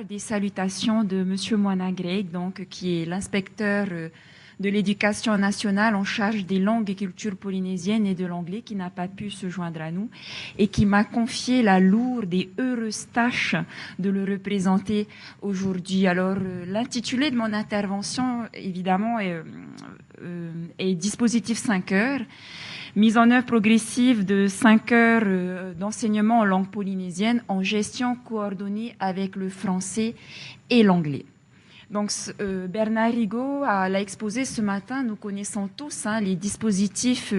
part des salutations de Monsieur Moana Greg, donc, qui est l'inspecteur de l'éducation nationale en charge des langues et cultures polynésiennes et de l'anglais, qui n'a pas pu se joindre à nous et qui m'a confié la lourde et heureuse tâche de le représenter aujourd'hui. Alors, l'intitulé de mon intervention, évidemment, est dispositif 5 heures, mise en œuvre progressive de 5 heures d'enseignement en langue polynésienne en gestion coordonnée avec le français et l'anglais. Donc, Bernard Rigaud l'a exposé ce matin. Nous connaissons tous les dispositifs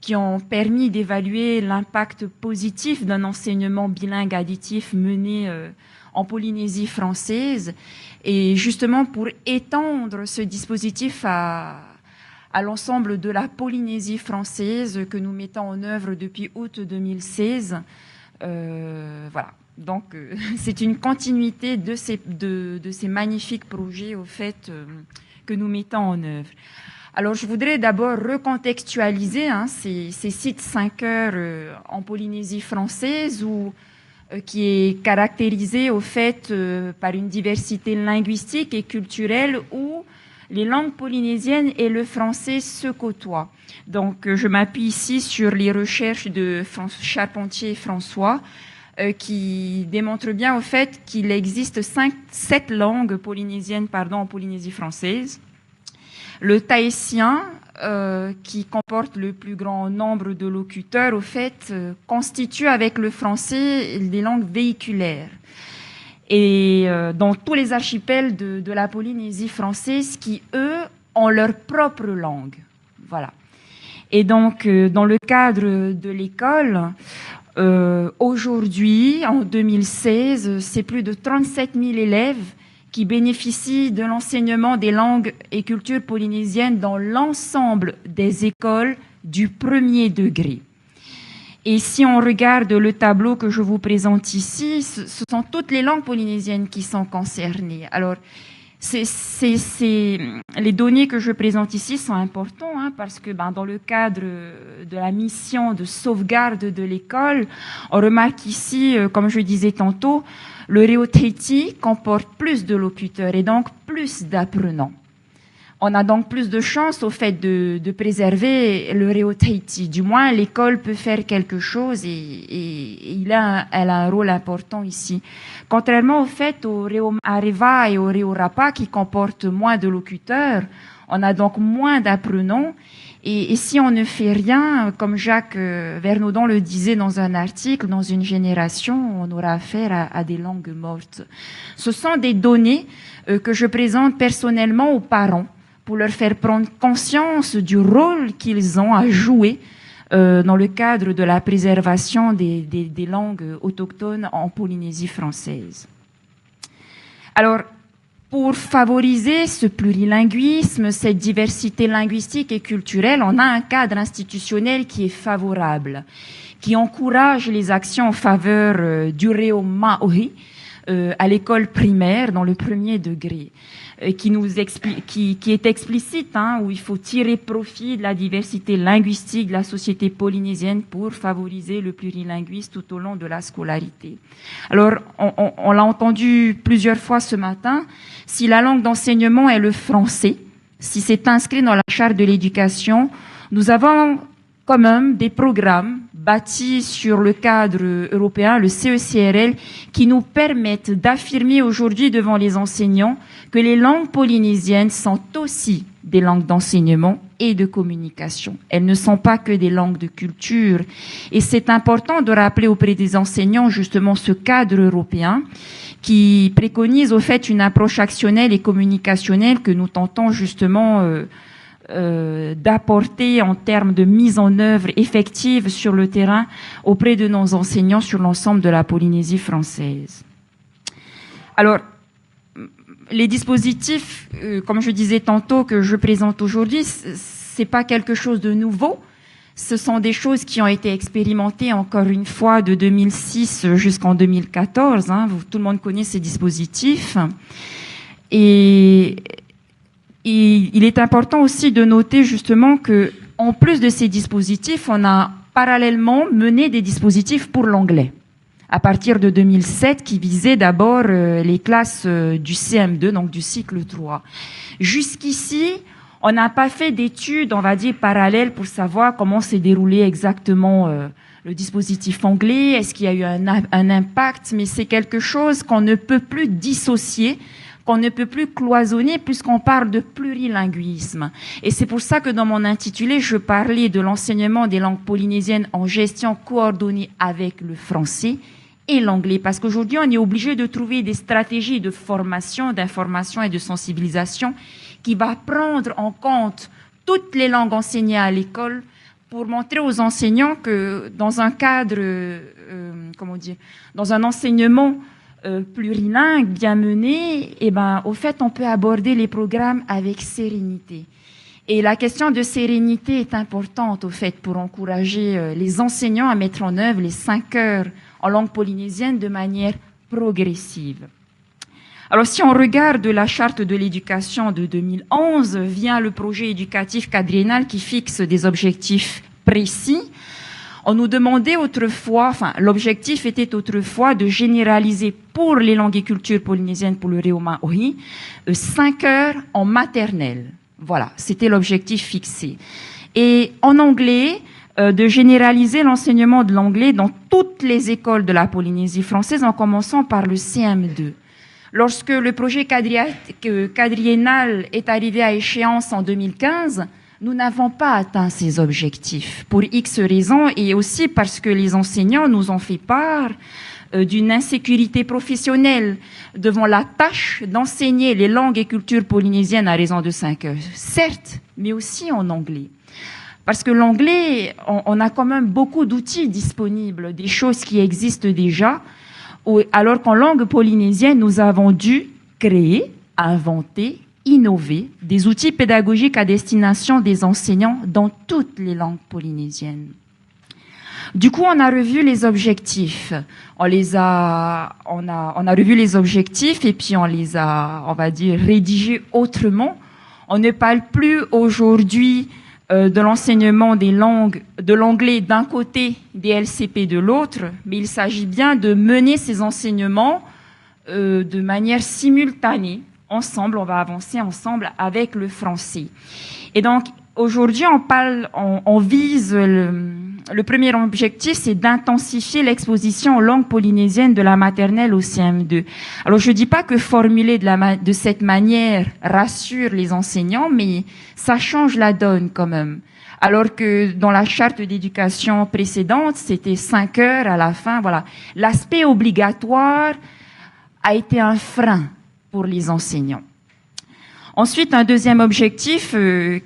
qui ont permis d'évaluer l'impact positif d'un enseignement bilingue additif mené en Polynésie française. Et justement, pour étendre ce dispositif à l'ensemble de la Polynésie française que nous mettons en œuvre depuis août 2016, voilà. Donc, c'est une continuité de ces magnifiques projets, au fait, que nous mettons en œuvre. Alors, je voudrais d'abord recontextualiser ces sites 5 heures en Polynésie française, qui est caractérisé, au fait, par une diversité linguistique et culturelle où les langues polynésiennes et le français se côtoient. Donc, je m'appuie ici sur les recherches de Charpentier et François, qui démontre bien au fait qu'il existe 7 langues polynésiennes en Polynésie française. Le tahitien, qui comporte le plus grand nombre de locuteurs, au fait, constitue avec le français des langues véhiculaires. Et dans tous les archipels de la Polynésie française qui, eux, ont leur propre langue. Voilà. Et donc, dans le cadre de l'école, aujourd'hui, en 2016, c'est plus de 37 000 élèves qui bénéficient de l'enseignement des langues et cultures polynésiennes dans l'ensemble des écoles du premier degré. Et si on regarde le tableau que je vous présente ici, ce sont toutes les langues polynésiennes qui sont concernées. Alors, les données que je présente ici sont importantes parce que dans le cadre de la mission de sauvegarde de l'école, on remarque ici, comme je disais tantôt, le Reo Tahiti comporte plus de locuteurs et donc plus d'apprenants. On a donc plus de chances au fait de préserver le Reo Tahiti. Du moins, l'école peut faire quelque chose et elle a un rôle important ici. Contrairement au fait au Reo Areva et au Reo Rapa qui comportent moins de locuteurs, on a donc moins d'apprenants. Et si on ne fait rien, comme Jacques Vernaudon le disait dans un article, dans une génération, on aura affaire à des langues mortes. Ce sont des données que je présente personnellement aux parents pour leur faire prendre conscience du rôle qu'ils ont à jouer dans le cadre de la préservation des langues autochtones en Polynésie française. Alors, pour favoriser ce plurilinguisme, cette diversité linguistique et culturelle, on a un cadre institutionnel qui est favorable, qui encourage les actions en faveur du Reo Maori à l'école primaire dans le premier degré. Qui est explicite, où il faut tirer profit de la diversité linguistique de la société polynésienne pour favoriser le plurilinguisme tout au long de la scolarité. Alors, on l'a entendu plusieurs fois ce matin, si la langue d'enseignement est le français, si c'est inscrit dans la charte de l'éducation, nous avons quand même des programmes bâtis sur le cadre européen, le CECRL, qui nous permettent d'affirmer aujourd'hui devant les enseignants que les langues polynésiennes sont aussi des langues d'enseignement et de communication. Elles ne sont pas que des langues de culture. Et c'est important de rappeler auprès des enseignants justement ce cadre européen qui préconise au fait une approche actionnelle et communicationnelle que nous tentons justement d'apporter en termes de mise en œuvre effective sur le terrain auprès de nos enseignants sur l'ensemble de la Polynésie française. Alors, les dispositifs, comme je disais tantôt, que je présente aujourd'hui, c'est pas quelque chose de nouveau. Ce sont des choses qui ont été expérimentées encore une fois de 2006 jusqu'en 2014. Tout le monde connaît ces dispositifs. Et il est important aussi de noter justement que, en plus de ces dispositifs, on a parallèlement mené des dispositifs pour l'anglais. à partir de 2007, qui visait d'abord les classes du CM2, donc du cycle 3. Jusqu'ici, on n'a pas fait d'études, on va dire, parallèles pour savoir comment s'est déroulé exactement le dispositif anglais, est-ce qu'il y a eu un impact, mais c'est quelque chose qu'on ne peut plus dissocier, qu'on ne peut plus cloisonner puisqu'on parle de plurilinguisme. Et c'est pour ça que dans mon intitulé, je parlais de l'enseignement des langues polynésiennes en gestion coordonnée avec le français et l'anglais, parce qu'aujourd'hui, on est obligé de trouver des stratégies de formation, d'information et de sensibilisation qui va prendre en compte toutes les langues enseignées à l'école pour montrer aux enseignants que dans un cadre, dans un enseignement plurilingue bien mené, au fait, on peut aborder les programmes avec sérénité. Et la question de sérénité est importante, au fait, pour encourager les enseignants à mettre en œuvre les 5 heures en langue polynésienne de manière progressive. Alors, si on regarde la charte de l'éducation de 2011, vient le projet éducatif quadriennal qui fixe des objectifs précis. On nous demandait autrefois, l'objectif était autrefois de généraliser pour les langues et cultures polynésiennes, pour le Reo Maori, 5 heures en maternelle. Voilà, c'était l'objectif fixé. Et en anglais, de généraliser l'enseignement de l'anglais dans toutes les écoles de la Polynésie française, en commençant par le CM2. Lorsque le projet quadriennal est arrivé à échéance en 2015, nous n'avons pas atteint ces objectifs pour X raisons et aussi parce que les enseignants nous ont fait part d'une insécurité professionnelle devant la tâche d'enseigner les langues et cultures polynésiennes à raison de 5 heures, certes, mais aussi en anglais. Parce que l'anglais, on a quand même beaucoup d'outils disponibles, des choses qui existent déjà, alors qu'en langue polynésienne, nous avons dû créer, inventer, innover des outils pédagogiques à destination des enseignants dans toutes les langues polynésiennes. Du coup, on a revu les objectifs. On a revu les objectifs et puis on les a, on va dire, rédigés autrement. On ne parle plus aujourd'hui de l'enseignement des langues, de l'anglais d'un côté, des LCP de l'autre, mais il s'agit bien de mener ces enseignements de manière simultanée. Ensemble, on va avancer ensemble avec le français. Et donc, aujourd'hui, on vise le premier objectif, c'est d'intensifier l'exposition aux langues polynésiennes de la maternelle au CM2. Alors, je dis pas que formuler de cette manière rassure les enseignants, mais ça change la donne quand même. Alors que dans la charte d'éducation précédente, c'était 5 heures à la fin, voilà. L'aspect obligatoire a été un frein pour les enseignants. Ensuite, un deuxième objectif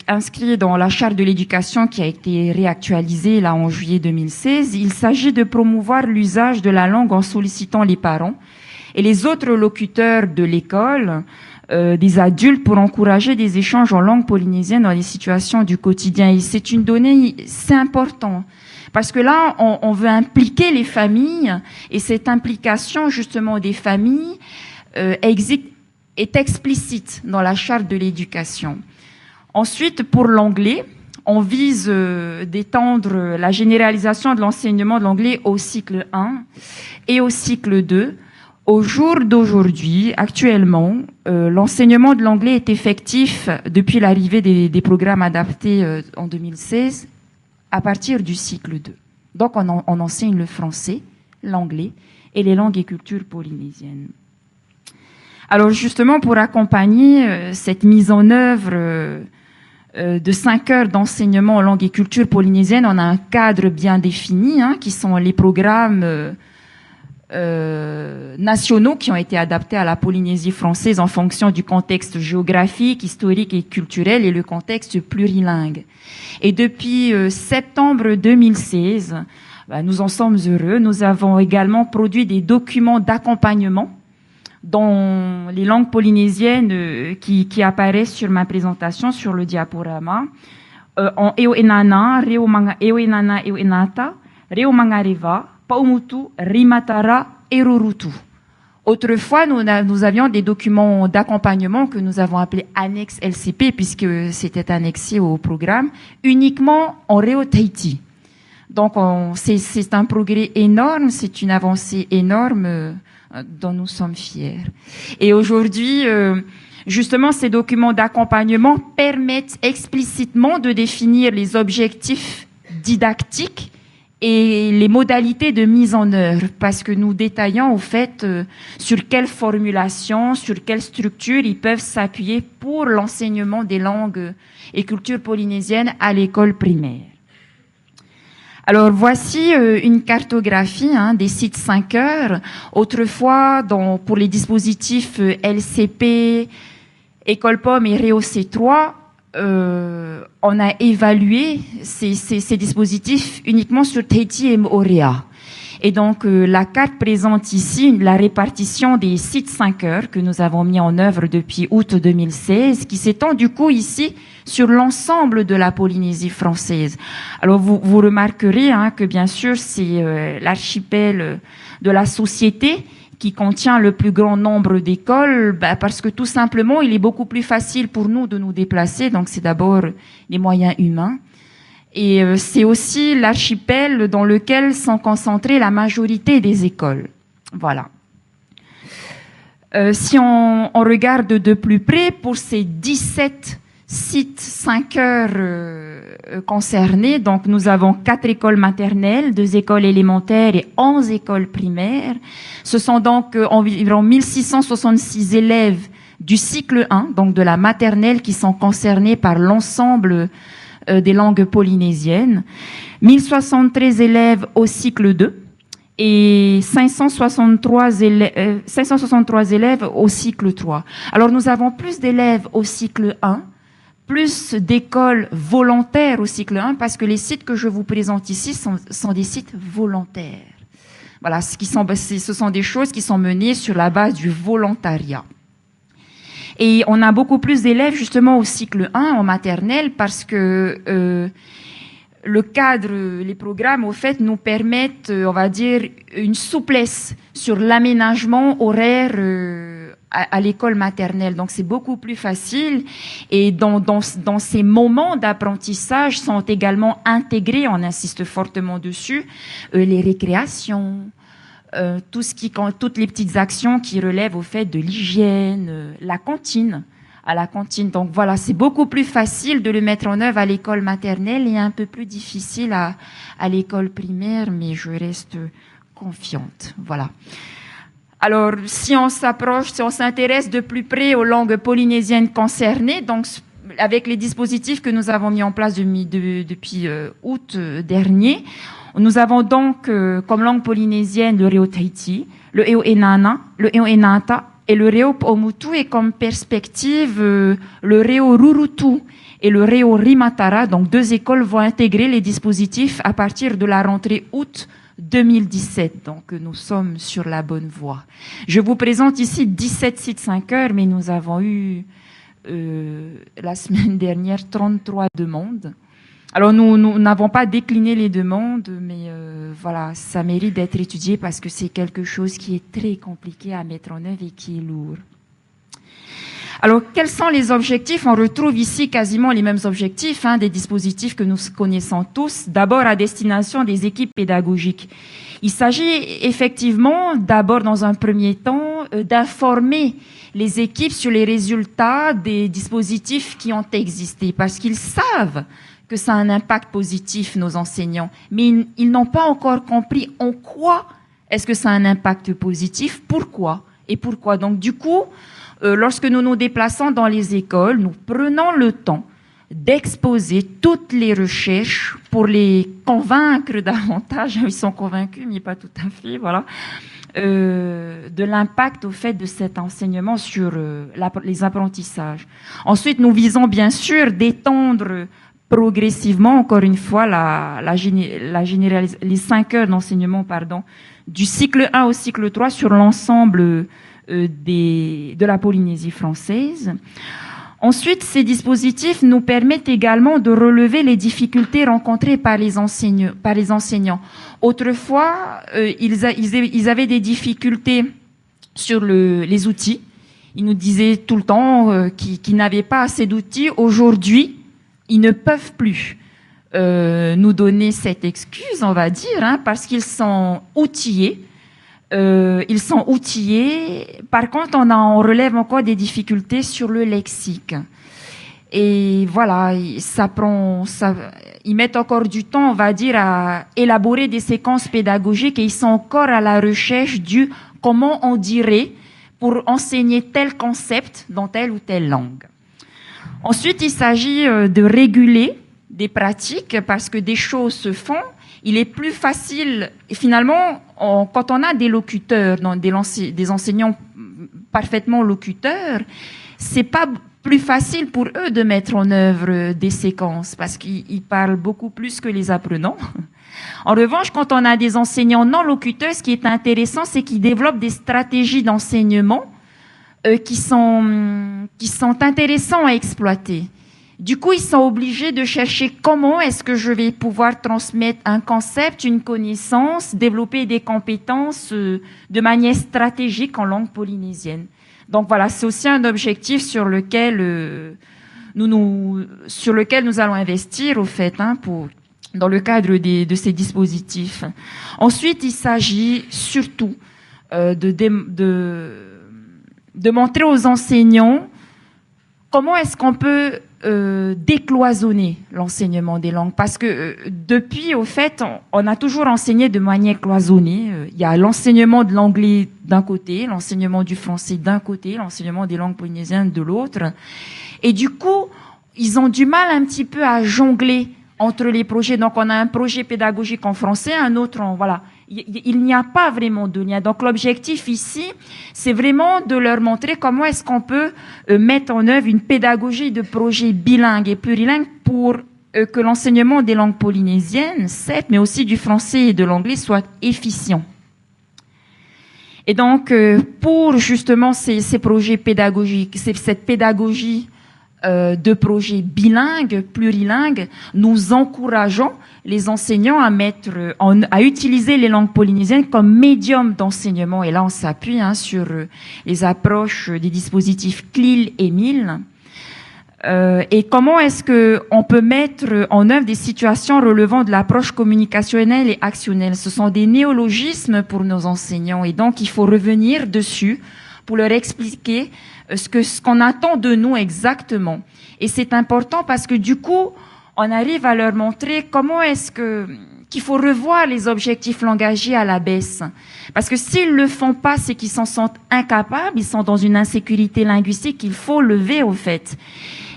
inscrit dans la charte de l'éducation qui a été réactualisée là en juillet 2016, il s'agit de promouvoir l'usage de la langue en sollicitant les parents et les autres locuteurs de l'école, des adultes, pour encourager des échanges en langue polynésienne dans les situations du quotidien. Et c'est une donnée, c'est important. Parce que là, on veut impliquer les familles et cette implication justement des familles est explicite dans la charte de l'éducation. Ensuite, pour l'anglais, on vise d'étendre la généralisation de l'enseignement de l'anglais au cycle 1 et au cycle 2. Au jour d'aujourd'hui, actuellement, l'enseignement de l'anglais est effectif depuis l'arrivée des programmes adaptés en 2016 à partir du cycle 2. Donc, on enseigne le français, l'anglais et les langues et cultures polynésiennes. Alors justement, pour accompagner cette mise en œuvre de 5 heures d'enseignement en langue et culture polynésienne, on a un cadre bien défini, qui sont les programmes nationaux qui ont été adaptés à la Polynésie française en fonction du contexte géographique, historique et culturel et le contexte plurilingue. Et depuis septembre 2016, nous en sommes heureux. Nous avons également produit des documents d'accompagnement dans les langues polynésiennes qui apparaissent sur ma présentation sur le diaporama, en Eo Enana, Reo Manga, Eo Enana, Eo Enata, Reo Mangareva, Paumutu, Rimatara et Rurutu. Autrefois, nous avions des documents d'accompagnement que nous avons appelés annexes LCP, puisque c'était annexé au programme, uniquement en Reo Tahiti. Donc, c'est un progrès énorme, c'est une avancée énorme dont nous sommes fiers. Et aujourd'hui, justement, ces documents d'accompagnement permettent explicitement de définir les objectifs didactiques et les modalités de mise en œuvre, parce que nous détaillons au fait sur quelle formulation, sur quelle structure ils peuvent s'appuyer pour l'enseignement des langues et cultures polynésiennes à l'école primaire. Alors voici une cartographie des sites 5 heures. Autrefois, pour les dispositifs LCP, École Pomme et Réo C3, on a évalué ces dispositifs uniquement sur Tahiti et Moorea. Et donc, la carte présente ici la répartition des sites 5 heures que nous avons mis en œuvre depuis août 2016, qui s'étend du coup ici sur l'ensemble de la Polynésie française. Alors, vous remarquerez que bien sûr, c'est l'archipel de la société qui contient le plus grand nombre d'écoles, parce que tout simplement, il est beaucoup plus facile pour nous de nous déplacer. Donc, c'est d'abord les moyens humains. Et c'est aussi l'archipel dans lequel sont concentrées la majorité des écoles. Voilà. Si on regarde de plus près, pour ces 17 sites 5 heures concernés, donc nous avons 4 écoles maternelles, 2 écoles élémentaires et 11 écoles primaires. Ce sont donc environ 1666 élèves du cycle 1, donc de la maternelle, qui sont concernés par l'ensemble des langues polynésiennes, 1073 élèves au cycle 2 et 563 élèves au cycle 3. Alors nous avons plus d'élèves au cycle 1, plus d'écoles volontaires au cycle 1, parce que les sites que je vous présente ici sont des sites volontaires. Voilà, ce sont des choses qui sont menées sur la base du volontariat. Et on a beaucoup plus d'élèves justement au cycle 1 en maternelle, parce que le cadre, les programmes au fait nous permettent, on va dire, une souplesse sur l'aménagement horaire à l'école maternelle. Donc c'est beaucoup plus facile, et dans ces moments d'apprentissage sont également intégrés, on insiste fortement dessus, les récréations, toutes les petites actions qui relèvent au fait de l'hygiène, à la cantine. Donc voilà, c'est beaucoup plus facile de le mettre en œuvre à l'école maternelle et un peu plus difficile à l'école primaire, mais je reste confiante. Voilà. Alors, si on s'intéresse de plus près aux langues polynésiennes concernées, donc avec les dispositifs que nous avons mis en place depuis août dernier, nous avons donc comme langue polynésienne le Réo Tahiti, le Réo Enana, le Réo Enata et le Réo Paumotu, et comme perspective le Réo Rurutu et le Réo Rimatara. Donc 2 écoles vont intégrer les dispositifs à partir de la rentrée août 2017. Donc nous sommes sur la bonne voie. Je vous présente ici 17 sites 5 heures, mais nous avons eu la semaine dernière 33 demandes. Alors nous n'avons pas décliné les demandes, mais voilà, ça mérite d'être étudié parce que c'est quelque chose qui est très compliqué à mettre en œuvre et qui est lourd. Alors, quels sont les objectifs? On retrouve ici quasiment les mêmes objectifs, des dispositifs que nous connaissons tous. D'abord, à destination des équipes pédagogiques. Il s'agit effectivement, d'abord dans un premier temps, d'informer les équipes sur les résultats des dispositifs qui ont existé, parce qu'ils savent que ça a un impact positif, nos enseignants, mais ils n'ont pas encore compris en quoi est-ce que ça a un impact positif, pourquoi et pourquoi. Donc du coup, lorsque nous nous déplaçons dans les écoles, nous prenons le temps d'exposer toutes les recherches pour les convaincre davantage. Ils sont convaincus, mais pas tout à fait, voilà, de l'impact au fait de cet enseignement sur les apprentissages. Ensuite, nous visons bien sûr d'étendre progressivement, encore une fois, les 5 heures d'enseignement, du cycle 1 au cycle 3 sur l'ensemble de la Polynésie française. Ensuite, ces dispositifs nous permettent également de relever les difficultés rencontrées par les enseignants. Autrefois, ils avaient des difficultés sur les outils. Ils nous disaient tout le temps qu'ils n'avaient pas assez d'outils. Aujourd'hui, ils ne peuvent plus nous donner cette excuse, on va dire, hein, parce qu'ils sont outillés. Par contre, on relève encore des difficultés sur le lexique. Et voilà, ils mettent encore du temps, on va dire, à élaborer des séquences pédagogiques et ils sont encore à la recherche du comment on dirait pour enseigner tel concept dans telle ou telle langue. Ensuite, il s'agit de réguler des pratiques parce que des choses se font. Il est plus facile, et finalement, quand on a des locuteurs, des enseignants parfaitement locuteurs, c'est pas plus facile pour eux de mettre en œuvre des séquences parce qu'ils parlent beaucoup plus que les apprenants. En revanche, quand on a des enseignants non locuteurs, ce qui est intéressant, c'est qu'ils développent des stratégies d'enseignement qui sont intéressants à exploiter. Du coup, ils sont obligés de chercher comment est-ce que je vais pouvoir transmettre un concept, une connaissance, développer des compétences de manière stratégique en langue polynésienne. Donc voilà, c'est aussi un objectif sur lequel nous allons investir au fait, hein, dans le cadre de ces dispositifs. Ensuite, il s'agit surtout de montrer aux enseignants comment est-ce qu'on peut décloisonner l'enseignement des langues. Parce que depuis, au fait, on a toujours enseigné de manière cloisonnée. Il y a l'enseignement de l'anglais d'un côté, l'enseignement du français d'un côté, l'enseignement des langues polynésiennes de l'autre. Et du coup, ils ont du mal un petit peu à jongler entre les projets. Donc, on a un projet pédagogique en français, un autre en... Voilà. Il n'y a pas vraiment de lien. Donc, l'objectif ici, c'est vraiment de leur montrer comment est-ce qu'on peut mettre en œuvre une pédagogie de projet bilingue et plurilingue pour que l'enseignement des langues polynésiennes, certes, mais aussi du français et de l'anglais soit efficient. Et donc, pour justement ces projets pédagogiques, cette pédagogie de projets bilingues, plurilingues, nous encourageons les enseignants à utiliser les langues polynésiennes comme médium d'enseignement. Et là, on s'appuie sur les approches des dispositifs CLIL et MIL. Et comment est-ce que on peut mettre en œuvre des situations relevant de l'approche communicationnelle et actionnelle? Ce sont des néologismes pour nos enseignants et donc il faut revenir dessus pour leur expliquer ce qu'on attend de nous exactement. Et c'est important parce que du coup, on arrive à leur montrer comment est-ce qu'il faut revoir les objectifs langagiers à la baisse. Parce que s'ils le font pas, c'est qu'ils s'en sentent incapables, ils sont dans une insécurité linguistique qu'il faut lever au fait.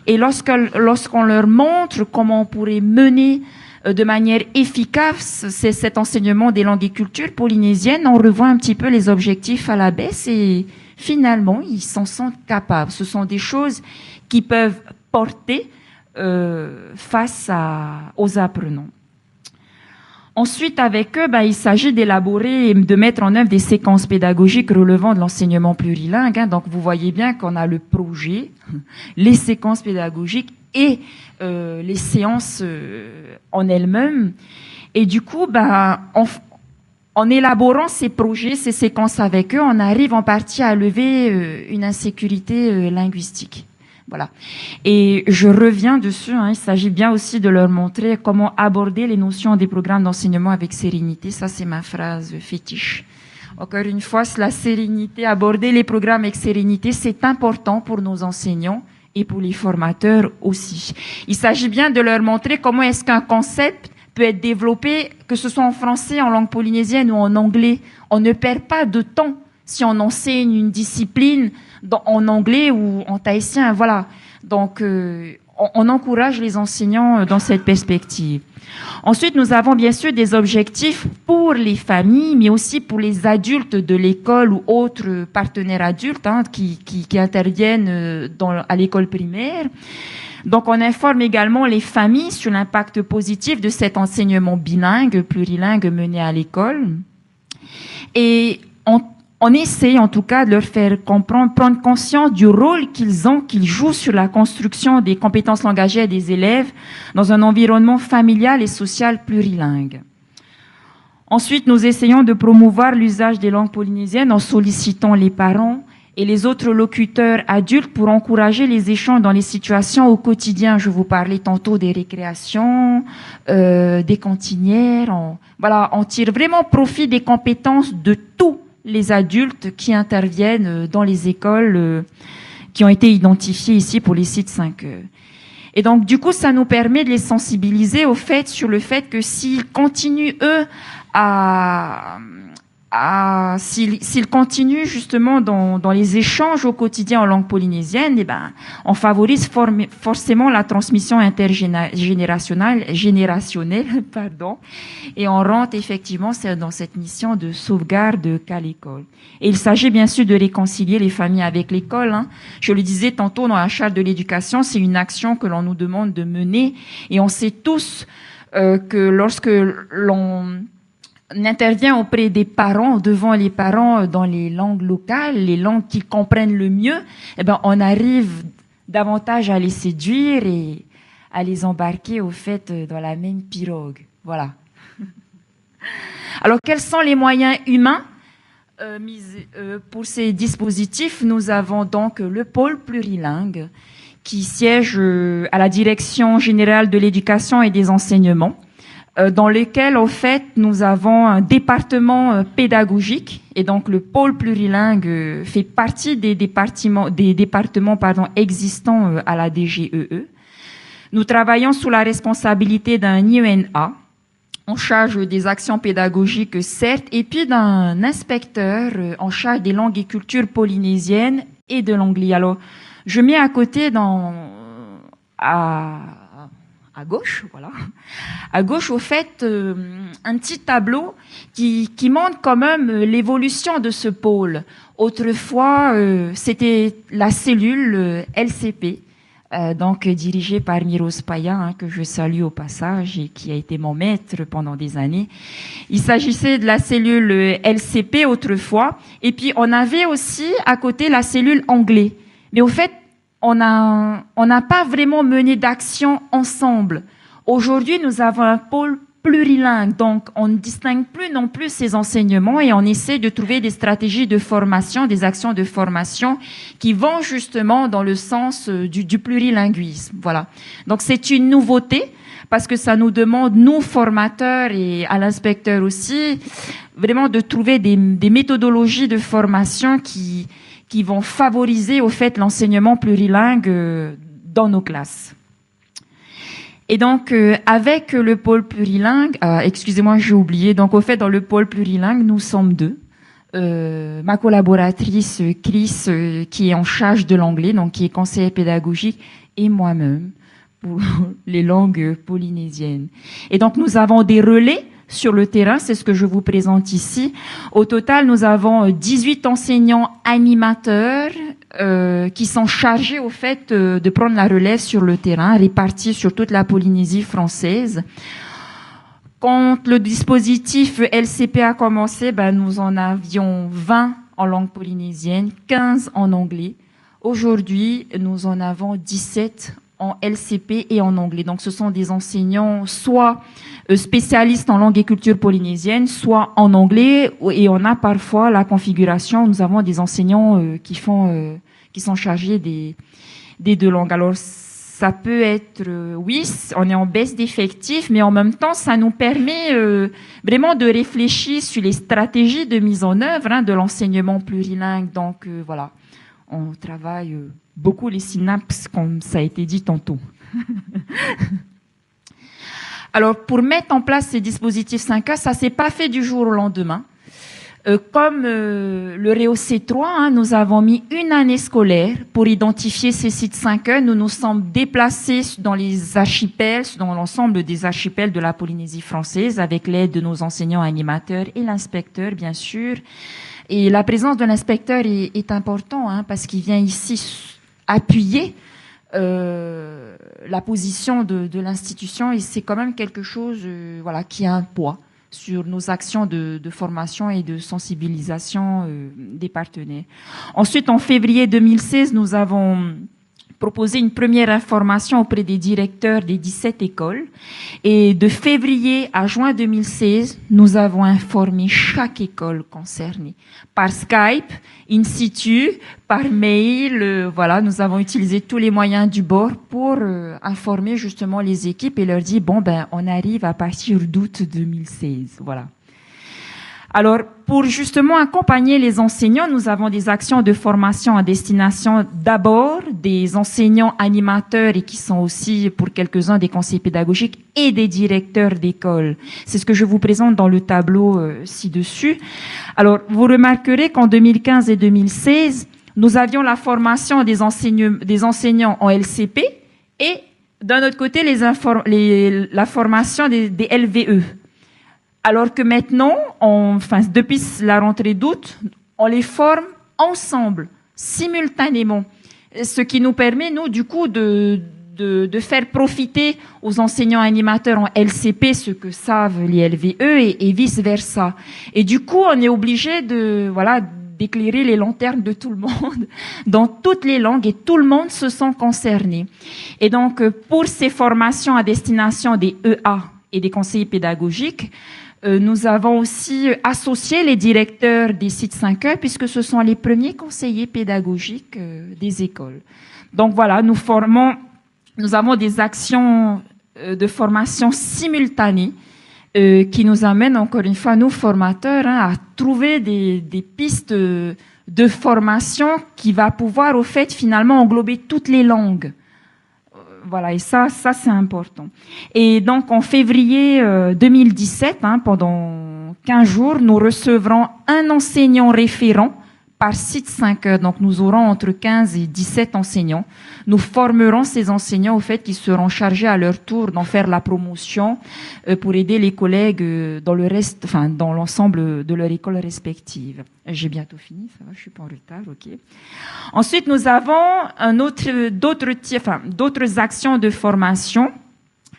Et lorsqu'on leur montre comment on pourrait mener de manière efficace cet enseignement des langues et cultures polynésiennes, on revoit un petit peu les objectifs à la baisse et finalement, ils s'en sentent capables. Ce sont des choses qui peuvent porter face aux apprenants. Ensuite, avec eux, il s'agit d'élaborer et de mettre en œuvre des séquences pédagogiques relevant de l'enseignement plurilingue. Donc, vous voyez bien qu'on a le projet, les séquences pédagogiques et les séances en elles-mêmes. Et du coup, en élaborant ces projets, ces séquences avec eux, on arrive en partie à lever une insécurité linguistique. Voilà. Et je reviens dessus, il s'agit bien aussi de leur montrer comment aborder les notions des programmes d'enseignement avec sérénité. Ça, c'est ma phrase fétiche. Encore une fois, la sérénité, aborder les programmes avec sérénité, c'est important pour nos enseignants et pour les formateurs aussi. Il s'agit bien de leur montrer comment est-ce qu'un concept peut être développé, que ce soit en français, en langue polynésienne ou en anglais. On ne perd pas de temps si on enseigne une discipline en anglais ou en tahitien, voilà. Donc, on encourage les enseignants dans cette perspective. Ensuite, nous avons bien sûr des objectifs pour les familles, mais aussi pour les adultes de l'école ou autres partenaires adultes qui interviennent à l'école primaire. Donc, on informe également les familles sur l'impact positif de cet enseignement bilingue, plurilingue mené à l'école. Et on essaie en tout cas de leur faire comprendre, prendre conscience du rôle qu'ils jouent sur la construction des compétences langagières des élèves dans un environnement familial et social plurilingue. Ensuite, nous essayons de promouvoir l'usage des langues polynésiennes en sollicitant les parents et les autres locuteurs adultes pour encourager les échanges dans les situations au quotidien. Je vous parlais tantôt des récréations, des cantinières. On tire vraiment profit des compétences de tous les adultes qui interviennent dans les écoles qui ont été identifiées ici pour les sites 5E. Et donc, du coup, ça nous permet de les sensibiliser sur le fait que s'ils continuent, eux, s'ils continuent justement dans les échanges au quotidien en langue polynésienne, on favorise forcément la transmission générationnelle, et on rentre effectivement dans cette mission de sauvegarde qu'à l'école. Et il s'agit bien sûr de réconcilier les familles avec l'école. Je le disais tantôt dans la charte de l'éducation, c'est une action que l'on nous demande de mener, et on sait tous que lorsque l'on intervient auprès des parents, devant les parents dans les langues locales, les langues qu'ils comprennent le mieux, on arrive davantage à les séduire et à les embarquer dans la même pirogue. Voilà. Alors, quels sont les moyens humains pour ces dispositifs? Nous avons donc le pôle plurilingue qui siège à la Direction générale de l'éducation et des enseignements, dans lequel, nous avons un département pédagogique, et donc le pôle plurilingue fait partie des départements existants à la DGEE. Nous travaillons sous la responsabilité d'un IENA, en charge des actions pédagogiques, certes, et puis d'un inspecteur en charge des langues et cultures polynésiennes et de l'anglais. Alors, je mets à côté à gauche, voilà. À gauche, un petit tableau qui montre quand même l'évolution de ce pôle. Autrefois, c'était la cellule LCP, donc dirigée par Miros Paya, que je salue au passage et qui a été mon maître pendant des années. Il s'agissait de la cellule LCP autrefois, et puis on avait aussi à côté la cellule anglais. Mais au fait, on n'a pas vraiment mené d'action ensemble. Aujourd'hui, nous avons un pôle plurilingue, donc on ne distingue plus non plus ces enseignements et on essaie de trouver des stratégies de formation, des actions de formation qui vont justement dans le sens du plurilinguisme. Voilà. Donc c'est une nouveauté parce que ça nous demande, nous formateurs et à l'inspecteur aussi, vraiment de trouver des méthodologies de formation qui vont favoriser l'enseignement plurilingue dans nos classes. Et donc avec le pôle plurilingue, excusez-moi, j'ai oublié. Donc dans le pôle plurilingue, nous sommes deux. Ma collaboratrice Chris, qui est en charge de l'anglais, donc qui est conseillère pédagogique, et moi-même pour les langues polynésiennes. Et donc nous avons des relais sur le terrain, c'est ce que je vous présente ici. Au total, nous avons 18 enseignants animateurs qui sont chargés de prendre la relève sur le terrain, répartis sur toute la Polynésie française. Quand le dispositif LCP a commencé, nous en avions 20 en langue polynésienne, 15 en anglais. Aujourd'hui, nous en avons 17 en LCP et en anglais. Donc, ce sont des enseignants soit spécialistes en langue et culture polynésienne, soit en anglais. Et on a parfois la configuration, nous avons des enseignants qui sont chargés des deux langues. Alors, ça peut être, oui, on est en baisse d'effectifs, mais en même temps, ça nous permet vraiment de réfléchir sur les stratégies de mise en œuvre de l'enseignement plurilingue. Donc, voilà, on travaille beaucoup les synapses, comme ça a été dit tantôt. Alors, pour mettre en place ces dispositifs 5A, ça s'est pas fait du jour au lendemain. Comme le REOC3, nous avons mis une année scolaire pour identifier ces sites 5E. Nous nous sommes déplacés dans les archipels, dans l'ensemble des archipels de la Polynésie française, avec l'aide de nos enseignants animateurs et l'inspecteur, bien sûr. Et la présence de l'inspecteur est importante, parce qu'il vient ici appuyer la position de l'institution, et c'est quand même quelque chose qui a un poids sur nos actions de formation et de sensibilisation des partenaires. Ensuite, en février 2016, nous avons proposer une première information auprès des directeurs des 17 écoles. Et de février à juin 2016, nous avons informé chaque école concernée. Par Skype, in situ, par mail, voilà, nous avons utilisé tous les moyens du bord pour informer justement les équipes et leur dire, bon, ben, on arrive à partir d'août 2016, voilà. Alors, pour justement accompagner les enseignants, nous avons des actions de formation à destination d'abord des enseignants animateurs et qui sont aussi, pour quelques-uns, des conseillers pédagogiques et des directeurs d'école. C'est ce que je vous présente dans le tableau ci-dessus. Alors, vous remarquerez qu'en 2015 et 2016, nous avions la formation des enseignants en LCP et, d'un autre côté, la formation des LVE. Alors que maintenant, depuis la rentrée d'août, on les forme ensemble, simultanément. Ce qui nous permet, nous, du coup, de faire profiter aux enseignants animateurs en LCP ce que savent les LVE et vice-versa. Et du coup, on est obligé d'éclairer les lanternes de tout le monde dans toutes les langues et tout le monde se sent concerné. Et donc, pour ces formations à destination des EA et des conseillers pédagogiques, nous avons aussi associé les directeurs des sites 5E puisque ce sont les premiers conseillers pédagogiques des écoles. Donc voilà, nous avons des actions de formation simultanées qui nous amènent encore une fois, nous formateurs, à trouver des pistes de formation qui va pouvoir au fait finalement englober toutes les langues. Voilà, et ça c'est important. Et donc en février 2017, pendant 15 jours, nous recevrons un enseignant référent par site 5E. Donc nous aurons entre 15 et 17 enseignants. Nous formerons ces enseignants au fait qui seront chargés à leur tour d'en faire la promotion pour aider les collègues dans l'ensemble de leur école respective. J'ai bientôt fini, ça va, je suis pas en retard, ok. Ensuite, nous avons d'autres actions de formation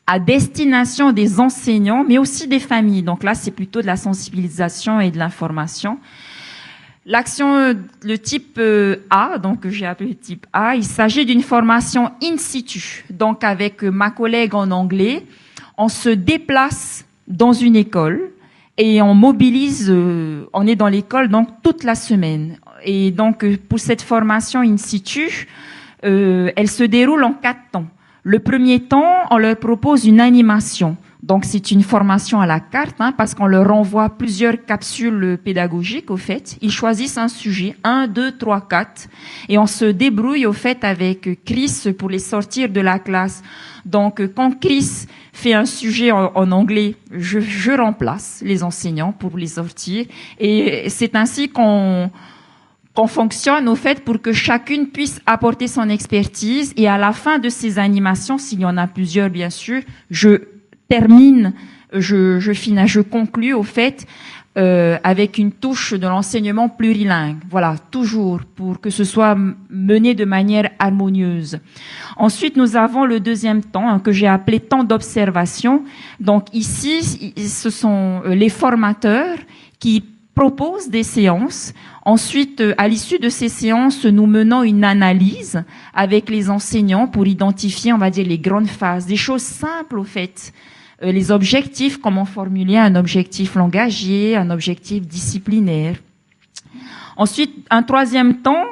à destination des enseignants, mais aussi des familles. Donc là, c'est plutôt de la sensibilisation et de l'information. L'action, le type A, donc que j'ai appelé type A, il s'agit d'une formation in situ. Donc avec ma collègue en anglais, on se déplace dans une école et on mobilise, on est dans l'école donc toute la semaine. Et donc pour cette formation in situ, elle se déroule en 4 temps. Le premier temps, on leur propose une animation. Donc c'est une formation à la carte, parce qu'on leur envoie plusieurs capsules pédagogiques au fait. Ils choisissent un sujet, 1, 2, 3, 4, et on se débrouille au fait avec Chris pour les sortir de la classe. Donc quand Chris fait un sujet en anglais, je remplace les enseignants pour les sortir, et c'est ainsi qu'on fonctionne au fait pour que chacune puisse apporter son expertise, et à la fin de ces animations, s'il y en a plusieurs bien sûr, je conclus au fait avec une touche de l'enseignement plurilingue. Voilà, toujours pour que ce soit mené de manière harmonieuse. Ensuite, nous avons le deuxième temps que j'ai appelé temps d'observation. Donc ici, ce sont les formateurs qui proposent des séances. Ensuite, à l'issue de ces séances, nous menons une analyse avec les enseignants pour identifier, on va dire, les grandes phases, des choses simples au fait. Les objectifs, comment formuler un objectif langagier, un objectif disciplinaire. Ensuite, un troisième temps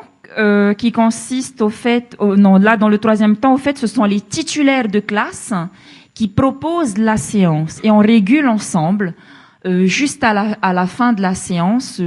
qui consiste au fait, dans le troisième temps, au fait, ce sont les titulaires de classe qui proposent la séance et on régule ensemble, juste à la fin de la séance,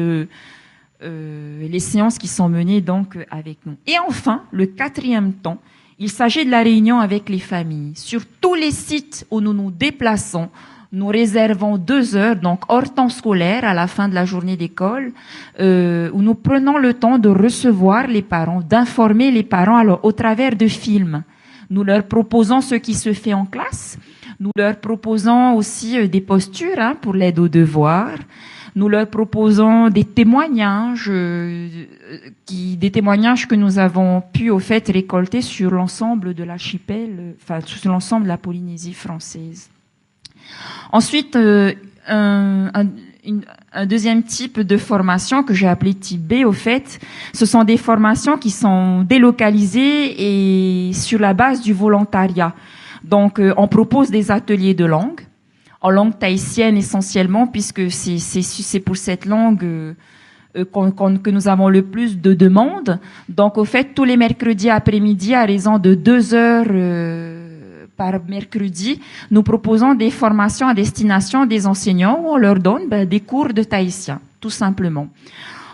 les séances qui sont menées donc avec nous. Et enfin, le quatrième temps, il s'agit de la réunion avec les familles. Sur tous les sites où nous nous déplaçons, nous réservons 2 heures, donc hors temps scolaire, à la fin de la journée d'école, où nous prenons le temps de recevoir les parents, d'informer les parents alors au travers de films. Nous leur proposons ce qui se fait en classe. Nous leur proposons aussi des postures pour l'aide aux devoirs. Nous leur proposons des témoignages, que nous avons pu au fait récolter sur l'ensemble de l'archipel, sur l'ensemble de la Polynésie française. Ensuite, une un deuxième type de formation que j'ai appelé type B, au fait. Ce sont des formations qui sont délocalisées et sur la base du volontariat. Donc, on propose des ateliers de langue, en langue tahitienne essentiellement, puisque c'est pour cette langue que nous avons le plus de demandes. Donc, au fait, tous les mercredis après-midi, à raison de 2 heures par mercredi, nous proposons des formations à destination des enseignants où on leur donne des cours de tahitien, tout simplement.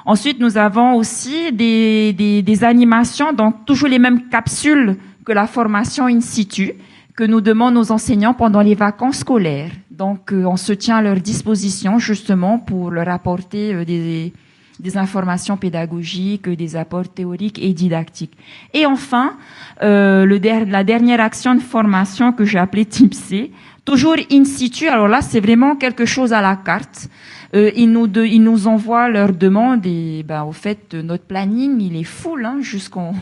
Ensuite, nous avons aussi des animations, donc toujours les mêmes capsules que la formation in situ, que nous demandent aux enseignants pendant les vacances scolaires. Donc, on se tient à leur disposition justement pour leur apporter des informations pédagogiques, des apports théoriques et didactiques. Et enfin, la dernière action de formation que j'ai appelée type C, toujours in situ. Alors là, c'est vraiment quelque chose à la carte. Ils nous envoient leurs demandes et au fait, notre planning, il est full jusqu'en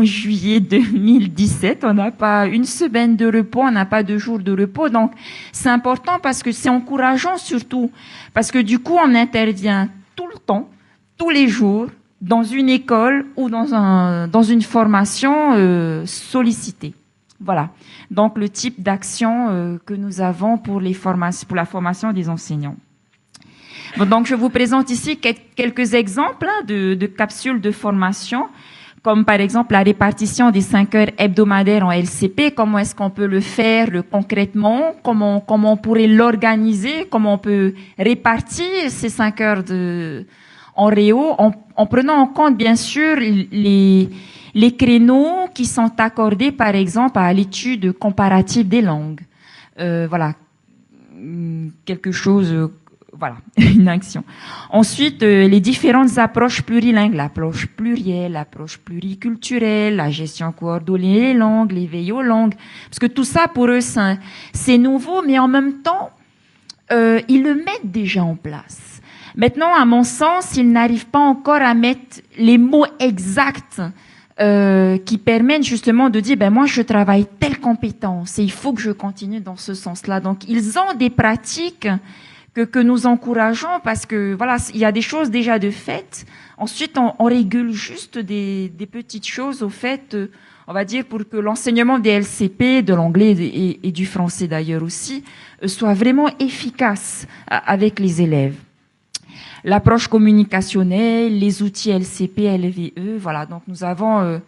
juillet 2017. On n'a pas une semaine de repos, on n'a pas 2 jours de repos. Donc, c'est important parce que c'est encourageant surtout. Parce que du coup, on intervient tout le temps, tous les jours, dans une école ou dans une formation sollicitée. Voilà. Donc, le type d'action que nous avons pour la formation des enseignants. Bon, donc, je vous présente ici quelques exemples de capsules de formation, comme par exemple la répartition des 5 heures hebdomadaires en LCP. Comment est-ce qu'on peut le faire concrètement? Comment on pourrait l'organiser? Comment on peut répartir ces 5 heures en réo en prenant en compte bien sûr les créneaux qui sont accordés par exemple à l'étude comparative des langues. Voilà, quelque chose. Voilà, une action. Ensuite, les différentes approches plurilingues, l'approche plurielle, l'approche pluriculturelle, la gestion coordonnée des langues, l'éveil aux langues. Parce que tout ça, pour eux, c'est nouveau, mais en même temps, ils le mettent déjà en place. Maintenant, à mon sens, ils n'arrivent pas encore à mettre les mots exacts qui permettent justement de dire, moi, je travaille telle compétence et il faut que je continue dans ce sens-là. Donc, ils ont des pratiques que nous encourageons parce que voilà, il y a des choses déjà de fait. Ensuite, on régule juste des petites choses au fait, on va dire, pour que l'enseignement des LCP, de l'anglais et du français d'ailleurs aussi, soit vraiment efficace avec les élèves. L'approche communicationnelle, les outils LCP, LVE, voilà. Donc nous avons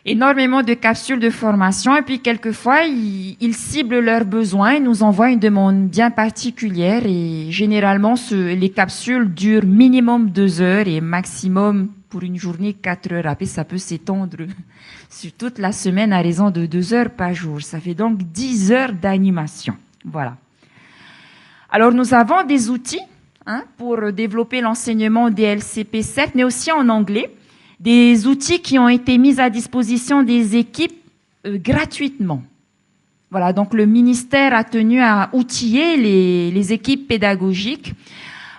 énormément de capsules de formation et puis quelquefois ils ciblent leurs besoins et nous envoient une demande bien particulière et généralement les capsules durent minimum 2 heures et maximum pour une journée 4 heures. Après ça peut s'étendre sur toute la semaine à raison de 2 heures par jour. Ça fait donc 10 heures d'animation. Voilà. Alors nous avons des outils pour développer l'enseignement des LCP certes, mais aussi en anglais. Des outils qui ont été mis à disposition des équipes gratuitement. Voilà, donc le ministère a tenu à outiller les équipes pédagogiques.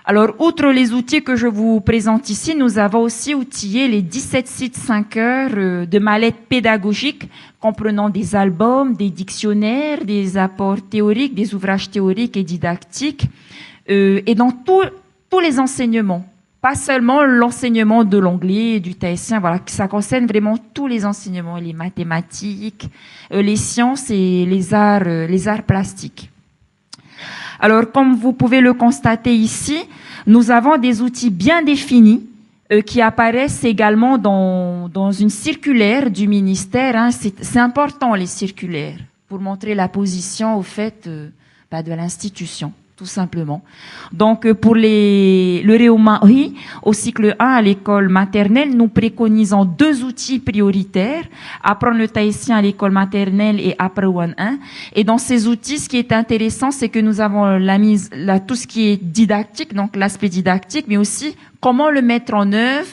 Alors, outre les outils que je vous présente ici, nous avons aussi outillé les 17 sites 5 heures de mallettes pédagogiques comprenant des albums, des dictionnaires, des apports théoriques, des ouvrages théoriques et didactiques, et dans tous les enseignements. Pas seulement l'enseignement de l'anglais et du tahitien, voilà, ça concerne vraiment tous les enseignements, les mathématiques, les sciences et les arts plastiques. Alors, comme vous pouvez le constater ici, nous avons des outils bien définis qui apparaissent également dans une circulaire du ministère. C'est important, les circulaires, pour montrer la position au fait de l'institution. Tout simplement. Donc, pour le Réo-Mahi, au cycle 1 à l'école maternelle, nous préconisons 2 outils prioritaires, apprendre le tahitien à l'école maternelle et après One 1. Et dans ces outils, ce qui est intéressant, c'est que nous avons tout ce qui est didactique, donc l'aspect didactique, mais aussi comment le mettre en œuvre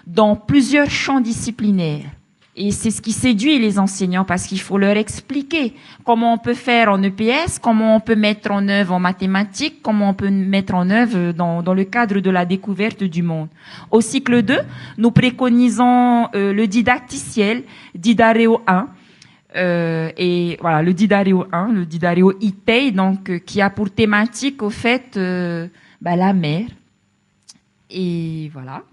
dans plusieurs champs disciplinaires. Et c'est ce qui séduit les enseignants parce qu'il faut leur expliquer comment on peut faire en EPS, comment on peut mettre en œuvre en mathématiques, comment on peut mettre en œuvre dans le cadre de la découverte du monde. Au cycle 2, nous préconisons le didacticiel, Didareo 1. Et voilà, le Didareo 1, le Didareo Itei, donc qui a pour thématique au fait la mère. Et voilà.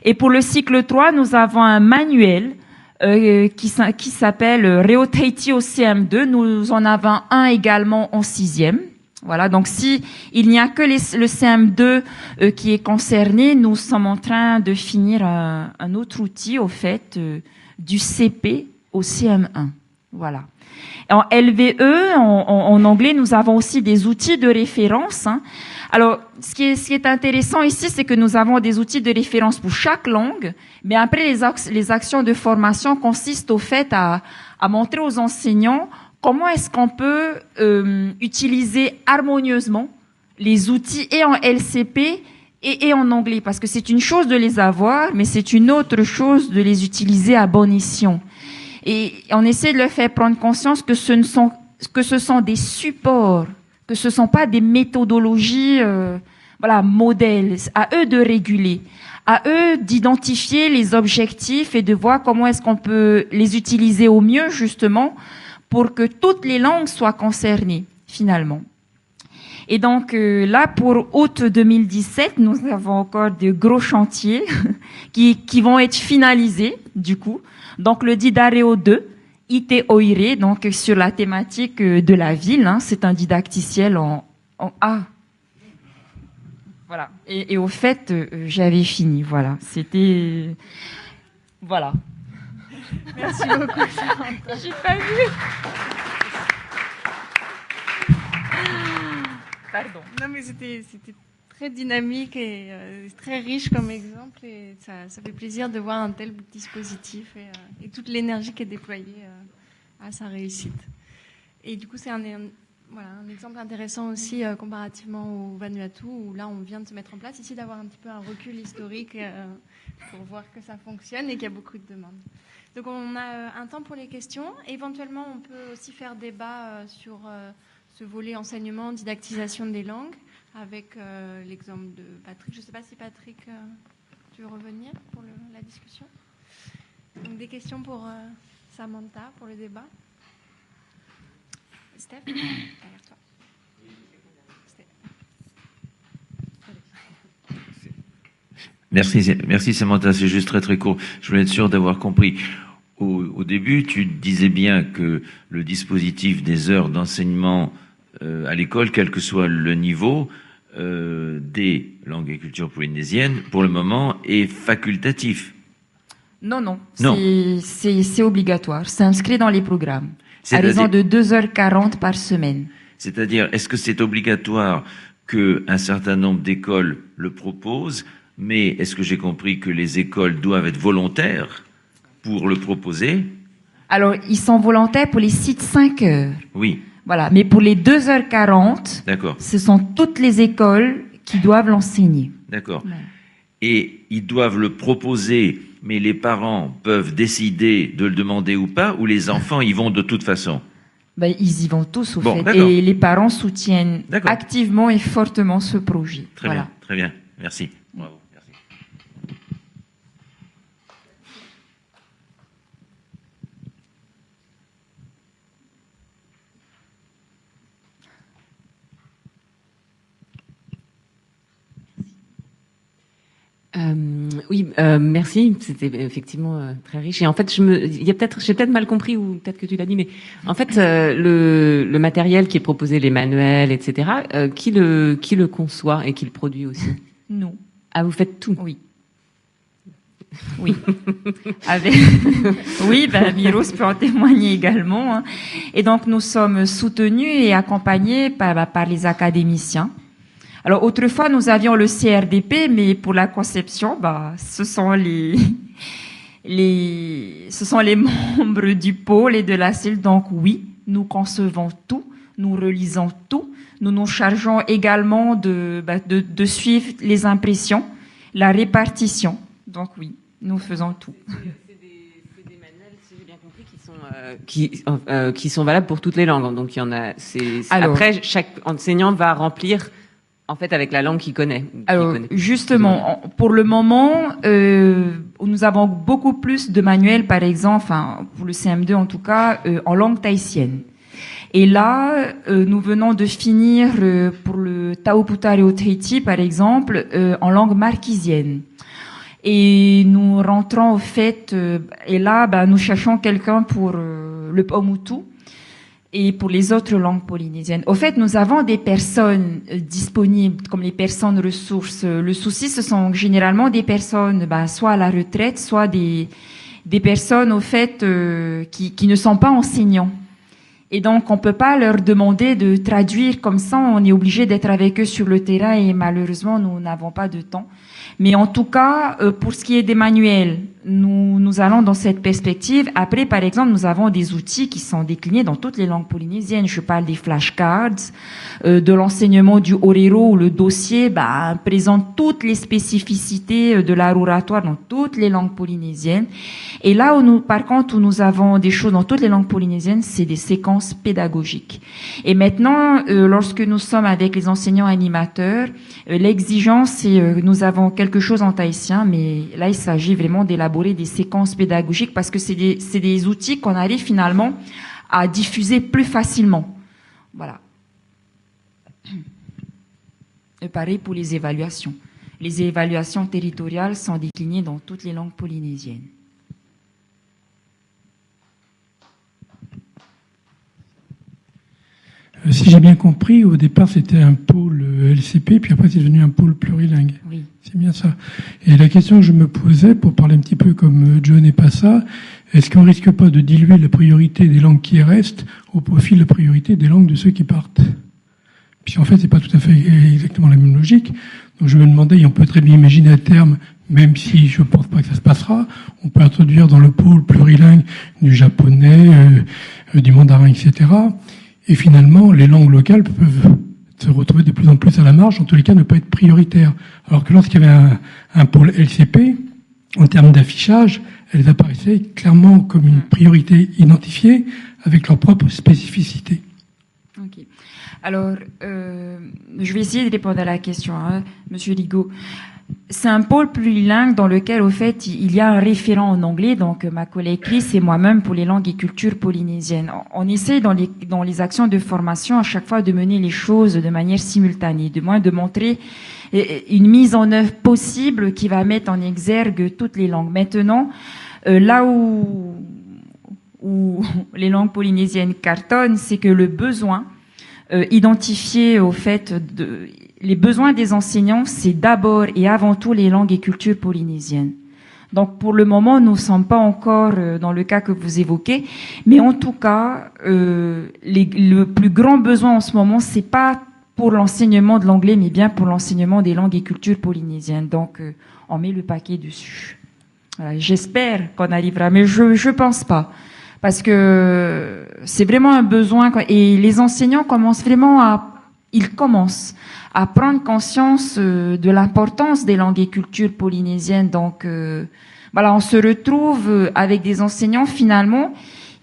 Et pour le cycle 3, nous avons un manuel qui s'appelle Reo-Tahiti au CM2. Nous en avons un également en 6e. Voilà, donc si il n'y a que le CM2 qui est concerné, nous sommes en train de finir un autre outil, au fait, du CP au CM1. Voilà. En LVE, en anglais, nous avons aussi des outils de référence. Hein. Alors, ce qui est intéressant ici, c'est que nous avons des outils de référence pour chaque langue, mais après, les actions de formation consistent au fait à montrer aux enseignants comment est-ce qu'on peut utiliser harmonieusement les outils et en LCP et en anglais, parce que c'est une chose de les avoir, mais c'est une autre chose de les utiliser à bon escient. Et on essaie de leur faire prendre conscience que ce sont des supports, que ce sont pas des méthodologies, modèles. À eux de réguler, à eux d'identifier les objectifs et de voir comment est-ce qu'on peut les utiliser au mieux, justement, pour que toutes les langues soient concernées, finalement. Et donc là, pour août 2017, nous avons encore de gros chantiers qui vont être finalisés, du coup. Donc le Didareo 2, Ite Oire, donc sur la thématique de la ville, hein, c'est un didacticiel en A. Voilà. Et au fait, j'avais fini. Voilà. C'était... Voilà. Merci beaucoup. J'ai pas vu. Pardon. Non, mais c'était très dynamique et très riche comme exemple. Et ça fait plaisir de voir un tel dispositif et toute l'énergie qui est déployée à sa réussite. Et du coup, c'est un exemple intéressant aussi comparativement au Vanuatu, où là, on vient de se mettre en place. Ici, d'avoir un petit peu un recul historique pour voir que ça fonctionne et qu'il y a beaucoup de demandes. Donc, on a un temps pour les questions. Éventuellement, on peut aussi faire débat sur ce volet enseignement, didactisation des langues, avec l'exemple de Patrick. Je ne sais pas si Patrick, tu veux revenir pour la discussion. Donc, des questions pour Samantha, pour le débat. Steph, derrière toi. Merci Samantha, c'est juste très court. Je voulais être sûr d'avoir compris. Au début, tu disais bien que le dispositif des heures d'enseignement à l'école, quel que soit le niveau des langues et cultures polynésiennes, pour le moment, est facultatif. Non. C'est obligatoire. C'est inscrit dans les programmes. À raison de 2h40 par semaine. C'est-à-dire, est-ce que c'est obligatoire qu'un certain nombre d'écoles le proposent, mais est-ce que j'ai compris que les écoles doivent être volontaires pour le proposer? Alors, ils sont volontaires pour les sites 5 heures. Oui. Voilà. Mais pour les 2h40, d'accord, ce sont toutes les écoles qui doivent l'enseigner. D'accord. Ouais. Et ils doivent le proposer, mais les parents peuvent décider de le demander ou pas, ou les enfants y vont de toute façon? Ils y vont tous, au fait. D'accord. Et les parents soutiennent activement et fortement ce projet. Très bien, très bien. Merci. Bravo. Merci. Merci. C'était effectivement très riche. Et en fait, j'ai peut-être mal compris, ou peut-être que tu l'as dit, mais en fait, le matériel qui est proposé, les manuels, etc., qui le conçoit et qui le produit aussi? Nous. Ah, vous faites tout? Oui. Oui. Oui, Miros peut en témoigner également. Hein. Et donc, nous sommes soutenus et accompagnés par les académiciens. Alors, autrefois, nous avions le CRDP, mais pour la conception, ce sont les membres du pôle et de la cellule. Donc, oui, nous concevons tout, nous relisons tout. Nous nous chargeons également de suivre les impressions, la répartition. Donc, oui, nous faisons tout. C'est des manuels, si j'ai bien compris, qui sont valables pour toutes les langues. Donc, il y en a. Alors, après, chaque enseignant va remplir, en fait, avec la langue qu'il connaît. Justement, pour le moment, nous avons beaucoup plus de manuels, par exemple, pour le CM2 en tout cas, en langue tahitienne. Et là, nous venons de finir pour le Tauputari Otriti, par exemple, en langue marquisienne. Et nous rentrons au fait, et là, nous cherchons quelqu'un pour le Paumotu et pour les autres langues polynésiennes. Au fait, nous avons des personnes disponibles, comme les personnes ressources. Le souci, ce sont généralement des personnes, soit à la retraite, soit des personnes, au fait, qui ne sont pas enseignants. Et donc, on peut pas leur demander de traduire comme ça. On est obligé d'être avec eux sur le terrain et malheureusement, nous n'avons pas de temps. Mais en tout cas, pour ce qui est des manuels, nous allons dans cette perspective. Après, par exemple, nous avons des outils qui sont déclinés dans toutes les langues polynésiennes. Je parle des flashcards, de l'enseignement du orero, où le dossier présente toutes les spécificités de l'art oratoire dans toutes les langues polynésiennes. Et là où par contre, où nous avons des choses dans toutes les langues polynésiennes, c'est des séquences pédagogiques. Et maintenant, lorsque nous sommes avec les enseignants animateurs, l'exigence, c'est nous avons quelque chose en tahitien, mais là, il s'agit vraiment d'élaborer des séquences pédagogiques parce que c'est des outils qu'on arrive finalement à diffuser plus facilement. Voilà. Et pareil pour les évaluations. Les évaluations territoriales sont déclinées dans toutes les langues polynésiennes. Si j'ai bien compris, au départ c'était un pôle LCP, puis après c'est devenu un pôle plurilingue. Oui. C'est bien ça. Et la question que je me posais, pour parler un petit peu comme John et Passa, est-ce qu'on risque pas de diluer la priorité des langues qui restent au profit de la priorité des langues de ceux qui partent? Puis en fait c'est pas tout à fait exactement la même logique. Donc je me demandais, on peut très bien imaginer à terme, même si je pense pas que ça se passera, on peut introduire dans le pôle plurilingue du japonais, du mandarin, etc. Et finalement, les langues locales peuvent se retrouver de plus en plus à la marge, en tous les cas ne pas être prioritaires. Alors que lorsqu'il y avait un pôle LCP, en termes d'affichage, elles apparaissaient clairement comme une priorité identifiée avec leur propre spécificité. Ok. Alors, je vais essayer de répondre à la question, Monsieur Rigaud. C'est un pôle plurilingue dans lequel, au fait, il y a un référent en anglais, donc ma collègue Chris et moi-même pour les langues et cultures polynésiennes. On essaie dans les actions de formation à chaque fois de mener les choses de manière simultanée, de moins de montrer une mise en œuvre possible qui va mettre en exergue toutes les langues. Maintenant, là où les langues polynésiennes cartonnent, c'est que le besoin identifié au fait les besoins des enseignants, c'est d'abord et avant tout les langues et cultures polynésiennes. Donc pour le moment, nous ne sommes pas encore dans le cas que vous évoquez, mais en tout cas, le plus grand besoin en ce moment, c'est pas pour l'enseignement de l'anglais, mais bien pour l'enseignement des langues et cultures polynésiennes. Donc on met le paquet dessus. Voilà, j'espère qu'on arrivera, mais je pense pas. Parce que c'est vraiment un besoin, et les enseignants commencent à prendre conscience de l'importance des langues et cultures polynésiennes. Donc, voilà, on se retrouve avec des enseignants finalement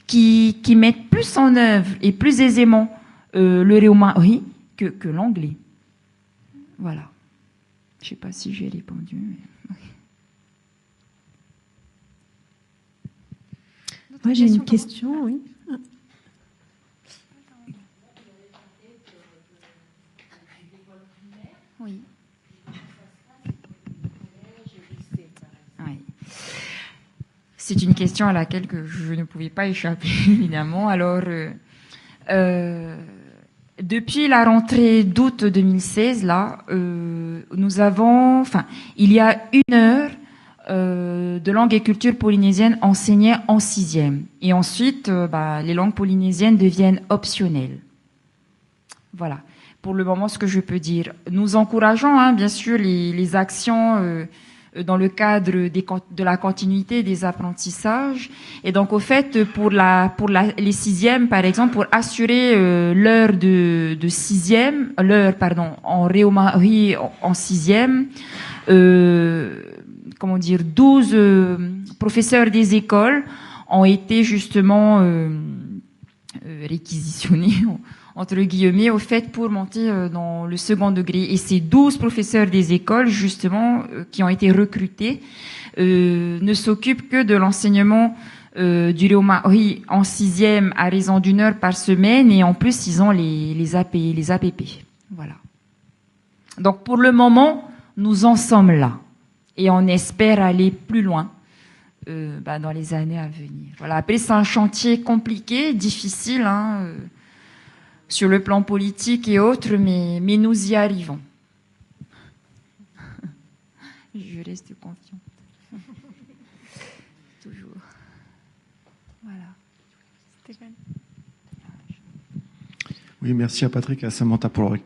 qui mettent plus en œuvre et plus aisément le réomahi que l'anglais. Voilà. Je sais pas si j'ai répondu. Mais... Moi, j'ai une question, oui. Oui. C'est une question à laquelle que je ne pouvais pas échapper, évidemment. Alors, depuis la rentrée d'août 2016, là, nous avons, il y a 1 heure de langue et culture polynésienne enseignée en 6e. Et ensuite, les langues polynésiennes deviennent optionnelles. Voilà. Pour le moment, ce que je peux dire. Nous encourageons, bien sûr, les actions dans le cadre de la continuité des apprentissages. Et donc, au fait, pour les 6e, par exemple, pour assurer l'heure de 6e, en réomahi en 6e, 12 professeurs des écoles ont été justement réquisitionnés, entre guillemets, au fait, pour monter dans le second degré. Et ces 12 professeurs des écoles, justement, qui ont été recrutés, ne s'occupent que de l'enseignement du réo maori en 6e à raison d'1 heure par semaine, et en plus ils ont les APP. Voilà. Donc pour le moment, nous en sommes là et on espère aller plus loin dans les années à venir. Voilà. Après, c'est un chantier compliqué, difficile, sur le plan politique et autres, mais nous y arrivons. Je reste confiante. Toujours. Voilà. Stéphane. Oui, merci à Patrick et à Samantha pour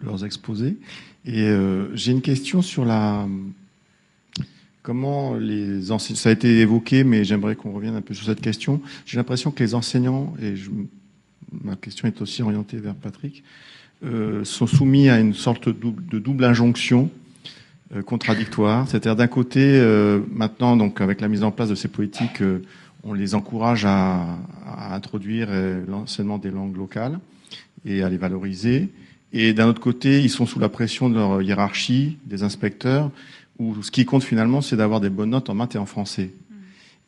leurs exposés. Et j'ai une question sur comment les enseignants, ça a été évoqué, mais j'aimerais qu'on revienne un peu sur cette question. J'ai l'impression que les enseignants, et ma question est aussi orientée vers Patrick, sont soumis à une sorte de double injonction contradictoire. C'est-à-dire d'un côté, maintenant, donc avec la mise en place de ces politiques, on les encourage à introduire l'enseignement des langues locales et à les valoriser. Et d'un autre côté, ils sont sous la pression de leur hiérarchie, des inspecteurs, où ce qui compte finalement, c'est d'avoir des bonnes notes en maths et en français.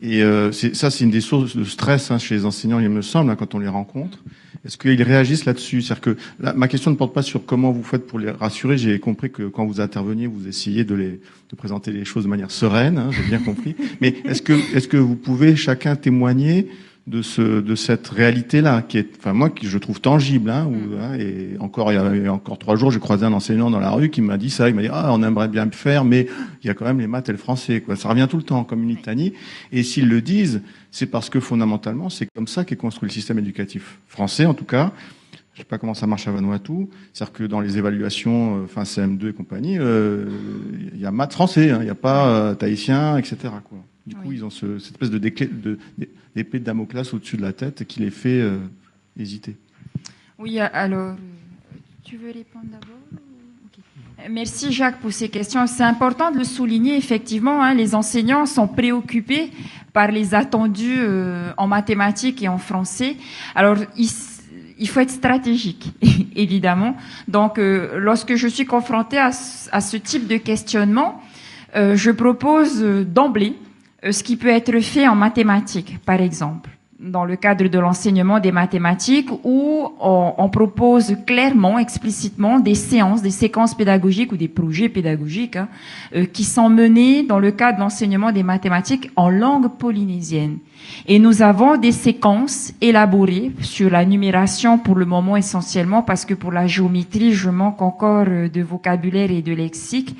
Et c'est une des sources de stress chez les enseignants, il me semble, quand on les rencontre. Est-ce qu'ils réagissent là-dessus? C'est-à-dire que ma question ne porte pas sur comment vous faites pour les rassurer. J'ai compris que quand vous interveniez, vous essayez de présenter les choses de manière sereine. J'ai bien compris. Mais est-ce que vous pouvez chacun témoigner de cette réalité-là, qui est, enfin moi, qui je trouve tangible, et encore il y a encore 3 jours, j'ai croisé un enseignant dans la rue qui m'a dit ça. Il m'a dit on aimerait bien le faire, mais il y a quand même les maths et le français, quoi. Ça revient tout le temps comme une litanie. Et s'ils le disent, c'est parce que fondamentalement, c'est comme ça qu'est construit le système éducatif français, en tout cas. Je sais pas comment ça marche à Vanuatu. C'est-à-dire que dans les évaluations, CM2 et compagnie, il y a maths français, il n'y a pas tahitien, etc., quoi. Du coup, ils ont cette espèce d'épée de Damoclès au-dessus de la tête qui les fait hésiter. Oui, alors, tu veux répondre d'abord? Okay. Merci Jacques pour ces questions. C'est important de le souligner, effectivement, les enseignants sont préoccupés par les attendus en mathématiques et en français. Alors, il faut être stratégique, évidemment. Donc, lorsque je suis confrontée à ce type de questionnement, je propose d'emblée ce qui peut être fait en mathématiques, par exemple, dans le cadre de l'enseignement des mathématiques, où on propose clairement, explicitement des séquences pédagogiques ou des projets pédagogiques qui sont menés dans le cadre de l'enseignement des mathématiques en langue polynésienne. Et nous avons des séquences élaborées sur la numération pour le moment essentiellement, parce que pour la géométrie, je manque encore de vocabulaire et de lexique.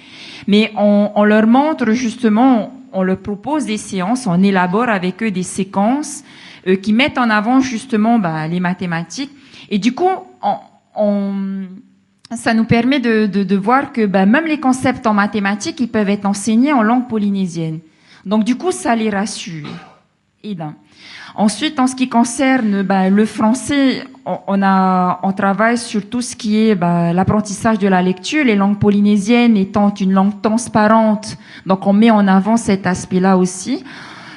Mais on leur montre justement, on leur propose des séances, on élabore avec eux des séquences qui mettent en avant justement les mathématiques. Et du coup, ça nous permet de voir que même les concepts en mathématiques, ils peuvent être enseignés en langue polynésienne. Donc du coup, ça les rassure. Ensuite, en ce qui concerne le français, on travaille sur tout ce qui est l'apprentissage de la lecture, les langues polynésiennes étant une langue transparente. Donc, on met en avant cet aspect-là aussi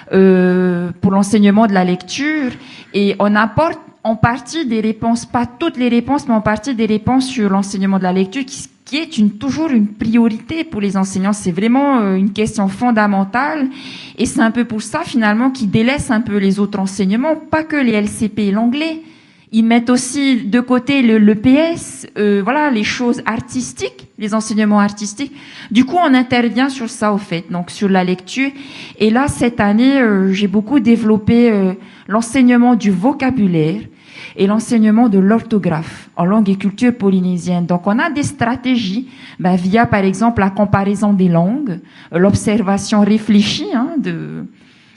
pour l'enseignement de la lecture, et on apporte en partie des réponses, pas toutes les réponses, mais en partie des réponses sur l'enseignement de la lecture, qui est toujours une priorité pour les enseignants. C'est vraiment une question fondamentale, et c'est un peu pour ça finalement qu'ils délaissent un peu les autres enseignements, pas que les LCP et l'anglais. Ils mettent aussi de côté le PS, les choses artistiques, les enseignements artistiques. Du coup, on intervient sur ça au fait, donc sur la lecture. Et là, cette année, j'ai beaucoup développé l'enseignement du vocabulaire et l'enseignement de l'orthographe en langue et culture polynésienne. Donc, on a des stratégies via, par exemple, la comparaison des langues, l'observation réfléchie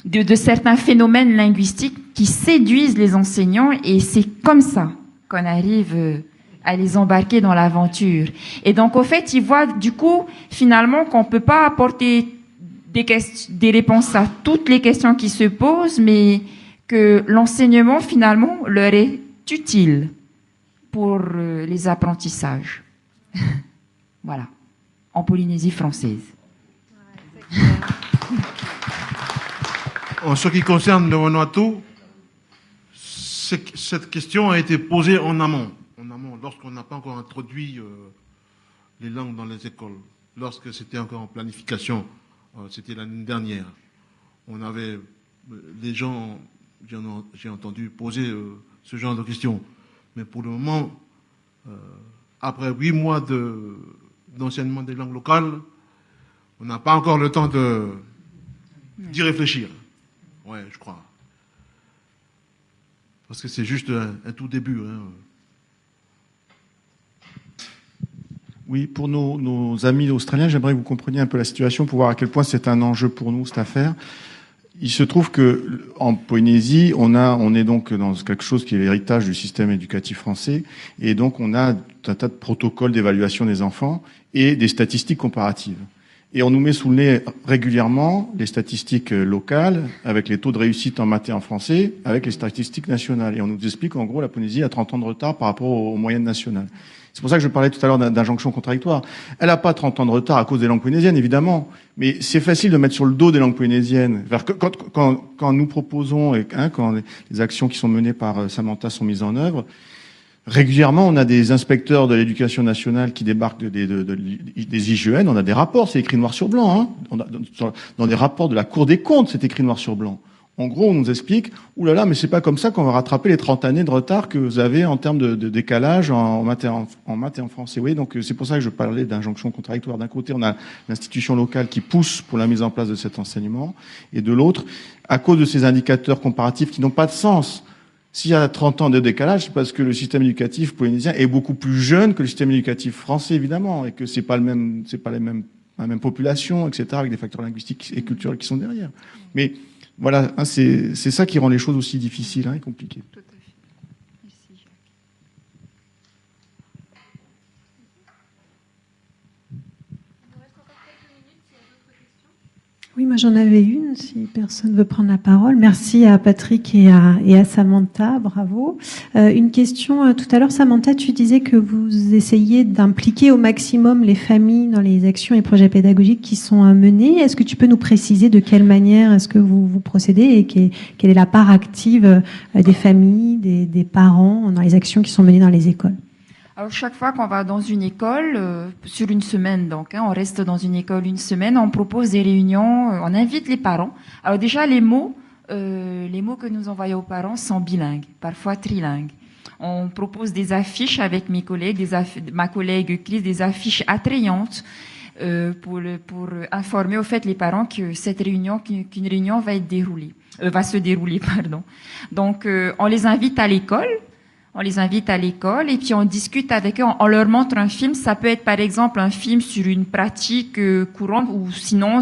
de certains phénomènes linguistiques qui séduisent les enseignants, et c'est comme ça qu'on arrive à les embarquer dans l'aventure. Et donc, au fait, ils voient du coup, finalement, qu'on peut pas apporter des réponses à toutes les questions qui se posent, mais que l'enseignement, finalement, leur est utile pour les apprentissages. Voilà. En Polynésie française. En ce qui concerne le Vanuatu, cette question a été posée en amont, lorsqu'on n'a pas encore introduit les langues dans les écoles, lorsque c'était encore en planification, c'était l'année dernière. On avait les gens, j'ai entendu poser ce genre de questions. Mais pour le moment, après 8 mois d'enseignement des langues locales, on n'a pas encore le temps d'y réfléchir. Ouais, je crois. Parce que c'est juste un tout début. Hein. Oui, pour nos amis australiens, j'aimerais que vous compreniez un peu la situation pour voir à quel point c'est un enjeu pour nous, cette affaire. Il se trouve que en Polynésie, on est donc dans quelque chose qui est l'héritage du système éducatif français, et donc on a un tas de protocoles d'évaluation des enfants et des statistiques comparatives. Et on nous met sous le nez régulièrement les statistiques locales, avec les taux de réussite en maths et en français, avec les statistiques nationales. Et on nous explique qu'en gros, la Polynésie a 30 ans de retard par rapport aux moyennes nationales. C'est pour ça que je parlais tout à l'heure d'injonction contradictoire. Elle n'a pas 30 ans de retard à cause des langues polynésiennes, évidemment. Mais c'est facile de mettre sur le dos des langues polynésiennes. Quand nous proposons, quand les actions qui sont menées par Samantha sont mises en œuvre, régulièrement, on a des inspecteurs de l'éducation nationale qui débarquent des IGN. On a des rapports, c'est écrit noir sur blanc. Hein. Dans des rapports de la Cour des comptes, c'est écrit noir sur blanc. En gros, on nous explique, oulala, mais c'est pas comme ça qu'on va rattraper les 30 années de retard que vous avez en termes de décalage en maths et en français. Oui, donc c'est pour ça que je parlais d'injonction contradictoire. D'un côté, on a l'institution locale qui pousse pour la mise en place de cet enseignement, et de l'autre, à cause de ces indicateurs comparatifs qui n'ont pas de sens. S'il y a 30 ans de décalage, c'est parce que le système éducatif polynésien est beaucoup plus jeune que le système éducatif français, évidemment, et que c'est pas la même population, etc., avec des facteurs linguistiques et culturels qui sont derrière. Mais voilà, hein, c'est ça qui rend les choses aussi difficiles et compliquées. Tout à fait. Merci, Jacques. Il nous reste encore quelques minutes s'il y a d'autres questions. Oui, moi j'en avais une, si personne veut prendre la parole. Merci à Patrick et à Samantha, bravo. Une question, tout à l'heure Samantha, tu disais que vous essayez d'impliquer au maximum les familles dans les actions et projets pédagogiques qui sont menés. Est-ce que tu peux nous préciser de quelle manière est-ce que vous procédez et quelle est la part active des familles, des parents dans les actions qui sont menées dans les écoles? Alors chaque fois qu'on va dans une école, sur une semaine donc, on reste dans une école une semaine, on propose des réunions, on invite les parents. Alors déjà les mots que nous envoyons aux parents sont bilingues, parfois trilingues. On propose des affiches avec mes collègues, ma collègue Chris, des affiches attrayantes pour informer au fait les parents que qu'une réunion va se dérouler, pardon. Donc on les invite à l'école. Et puis on discute avec eux, on leur montre un film. Ça peut être par exemple un film sur une pratique courante ou sinon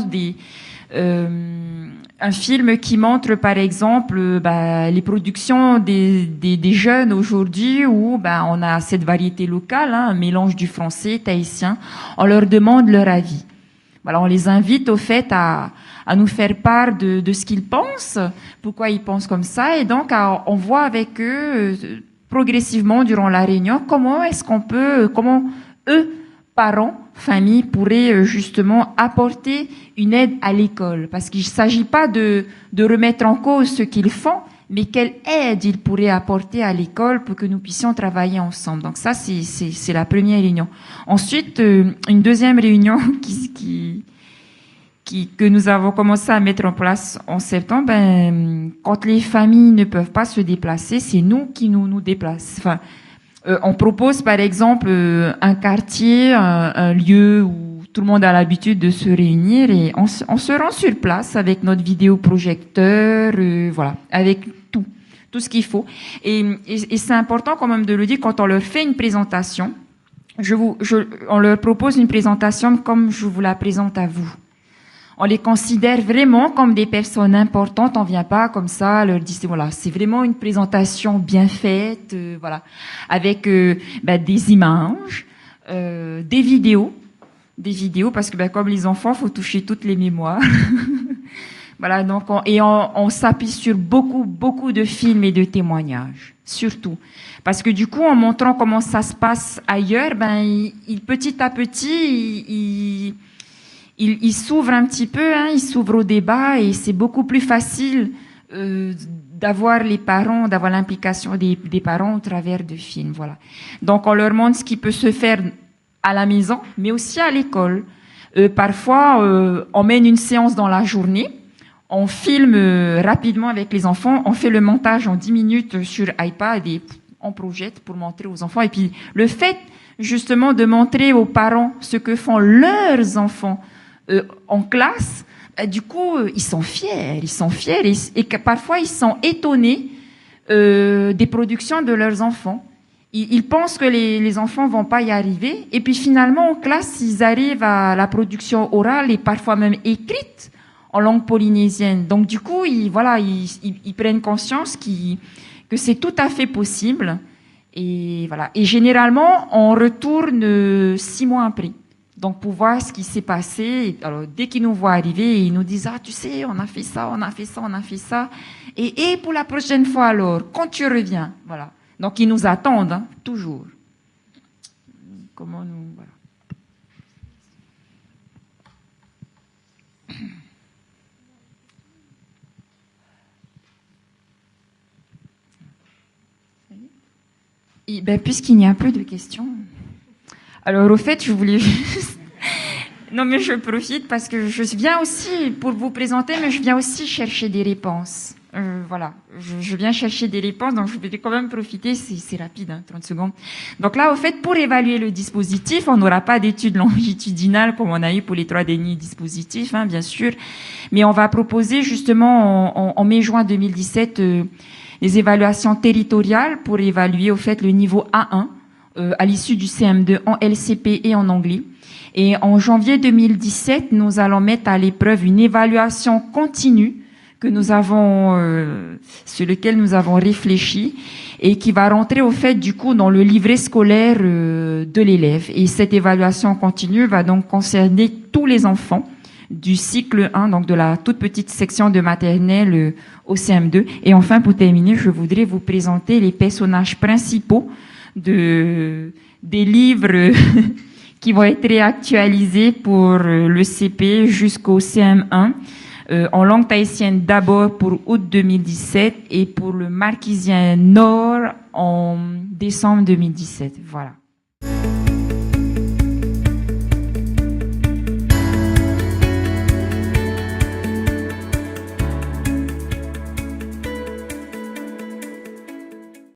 un film qui montre par exemple les productions des jeunes aujourd'hui où on a cette variété locale, un mélange du français, tahitien. On leur demande leur avis. Voilà, on les invite au fait à nous faire part de ce qu'ils pensent, pourquoi ils pensent comme ça, et donc on voit avec eux progressivement durant la réunion comment eux, parents, familles, pourraient justement apporter une aide à l'école. Parce qu'il ne s'agit pas de remettre en cause ce qu'ils font, mais quelle aide ils pourraient apporter à l'école pour que nous puissions travailler ensemble. Donc ça, c'est la première réunion. Ensuite, une deuxième réunion que nous avons commencé à mettre en place en septembre, quand les familles ne peuvent pas se déplacer, c'est nous qui nous déplaçons. Enfin, on propose par exemple un quartier, un lieu où tout le monde a l'habitude de se réunir et on se rend sur place avec notre vidéoprojecteur, voilà, avec tout ce qu'il faut. Et c'est important quand même de le dire, quand on leur fait une présentation, on leur propose une présentation comme je vous la présente à vous. On les considère vraiment comme des personnes importantes. On vient pas comme ça leur dire voilà, c'est vraiment une présentation bien faite, voilà, avec des images, des vidéos parce que comme les enfants, faut toucher toutes les mémoires. Voilà, donc on s'appuie sur beaucoup de films et de témoignages, surtout parce que du coup, en montrant comment ça se passe ailleurs, petit à petit, il s'ouvre un petit peu, il s'ouvre au débat et c'est beaucoup plus facile d'avoir l'implication des parents au travers de films, voilà. Donc on leur montre ce qui peut se faire à la maison, mais aussi à l'école. Parfois, on mène une séance dans la journée. On filme rapidement avec les enfants, on fait le montage en 10 minutes sur iPad et on projette pour montrer aux enfants. Et puis le fait justement de montrer aux parents ce que font leurs enfants en classe, du coup ils sont fiers et que parfois ils sont étonnés des productions de leurs enfants. Ils pensent que les enfants vont pas y arriver et puis finalement en classe ils arrivent à la production orale et parfois même écrite en langue polynésienne. Donc du coup, ils prennent conscience que c'est tout à fait possible. Et voilà. Et généralement, on retourne 6 mois après. Donc pour voir ce qui s'est passé. Alors dès qu'ils nous voient arriver, ils nous disent tu sais, on a fait ça. Et pour la prochaine fois alors, quand tu reviens, voilà. Donc ils nous attendent toujours. Comment nous voilà. Et puisqu'il n'y a plus de questions, alors au fait, je voulais juste... Non, mais je profite parce que je viens aussi pour vous présenter, mais je viens aussi chercher des réponses. Voilà, je viens chercher des réponses, donc je vais quand même profiter, c'est rapide, 30 secondes. Donc là, au fait, pour évaluer le dispositif, on n'aura pas d'études longitudinales comme on a eu pour les 3 derniers dispositifs, bien sûr, mais on va proposer justement en mai-juin 2017 les évaluations territoriales pour évaluer au fait le niveau A1 à l'issue du CM2 en LCP et en anglais. Et en janvier 2017, nous allons mettre à l'épreuve une évaluation continue que nous avons sur lequel nous avons réfléchi et qui va rentrer au fait du coup dans le livret scolaire de l'élève. Et cette évaluation continue va donc concerner tous les enfants du cycle 1, donc de la toute petite section de maternelle au CM2. Et enfin, pour terminer, je voudrais vous présenter les personnages principaux des livres qui vont être réactualisés pour le CP jusqu'au CM1, en langue tahitienne d'abord pour août 2017 et pour le marquisien Nord en décembre 2017. Voilà.